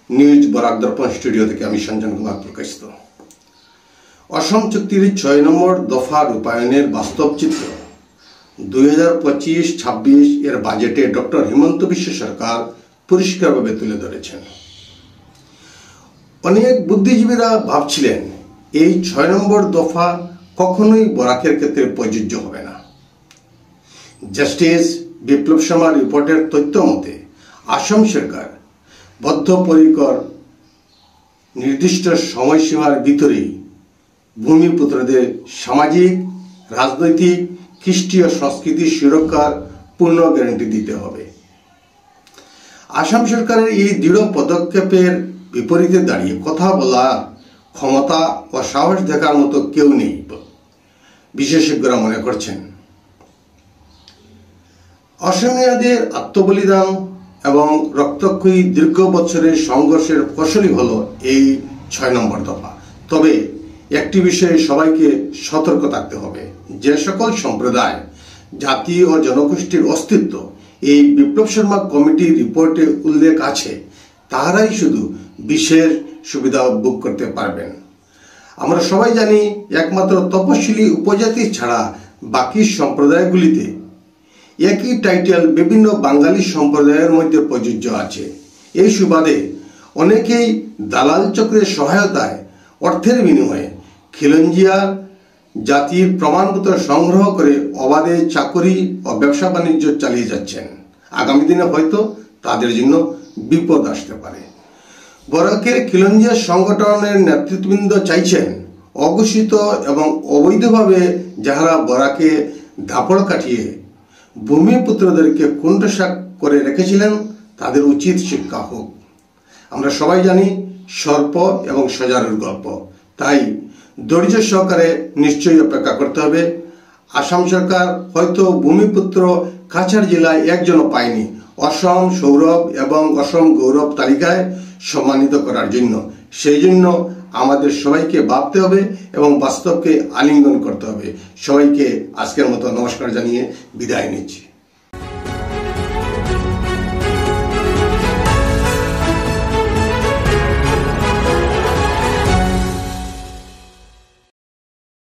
News Barak দর্পণ studio থেকে আমি সঞ্জন কুমার প্রকাশিত। অসম চুক্তির ৬ নম্বর দফা রূপায়ণের বাস্তব চিত্র 2025-26 এর বাজেটে ডক্টর হিমন্ত বিশ্ব সরকার পরিষ্কারভাবে তুলে ধরেছেন। অনেক বুদ্ধিজীবীরা ভাবছিলেন এই ৬ নম্বর দফা কখনোই বরাকের ক্ষেত্রে প্রযোজ্য হবে না। জাস্টিস বিপ্লব শর্মা রিপোর্টের তথ্য মতে আসাম সরকার বদ্ধপরিকর নির্দিষ্ট সময়সীমার ভিতরেই ভূমিপুত্রদের সামাজিক, রাজনৈতিক, খ্রিস্টীয় সংস্কৃতির সুরক্ষার পূর্ণ গ্যারান্টি দিতে হবে। আসাম সরকারের এই দৃঢ় পদক্ষেপের বিপরীতে দাঁড়িয়ে কথা বলার ক্ষমতা ও সাহস দেখার মতো কেউ নেই বিশেষজ্ঞরা মনে করছেন। অসমীয়াদের আত্মবলিদান এবং রক্তক্ষয়ী দীর্ঘ বছরের সংঘর্ষের ফসলই হলো এই ৬ নম্বর দফা। তবে একটি বিষয়ে সবাইকে সতর্ক থাকতে হবে, যে সকল সম্প্রদায়, জাতি ও জনগোষ্ঠীর অস্তিত্ব এই বিপ্লব শর্মা কমিটির রিপোর্টে উল্লেখ আছে তারাই শুধু বিশেষ সুবিধা ভোগ করতে পারবেন। আমরা সবাই জানি একমাত্র তপশিলি উপজাতি ছাড়া বাকি সম্প্রদায়গুলিতে একই টাইটেল বিভিন্ন বাঙালি সম্প্রদায়ের মধ্যে প্রযোজ্য আছে। এই সুবাদে অনেকেই দালাল চক্রের সহায়তায় অর্থের বিনিময়ে খিলঞ্জিয়া জাতির প্রমাণপত্র সংগ্রহ করে অবাধে চাকরি ও ব্যবসা বাণিজ্য চালিয়ে যাচ্ছেন। আগামী দিনে হয়তো তাদের জন্য বিপদ আসতে পারে। বরাকের খিলঞ্জিয়া সংগঠনের নেতৃত্ববৃন্দ চাইছেন অঘোষিত এবং অবৈধভাবে যাহারা বরাকে দাপড় কাটিয়ে ভূমিপুত্রদেরকে কুণ্ঠসাৎ করে রেখেছিলেন তাদের উচিত শিক্ষা হোক। আমরা সবাই জানি সর্প এবং সজারুর গল্প, তাই ধৈর্য সহকারে নিশ্চয়ই অপেক্ষা করতে হবে। আসাম সরকার হয়তো ভূমিপুত্র কাছাড় জেলায় একজনও পায়নি অসম সৌরভ এবং অসম গৌরব তালিকায় সম্মানিত করার জন্য। সেই জন্য আমাদের সবাইকে ভাবতে হবে এবং বাস্তবকে আলিঙ্গন করতে হবে। সবাইকে আজকের মতো নমস্কার জানিয়ে বিদায় নিচ্ছি।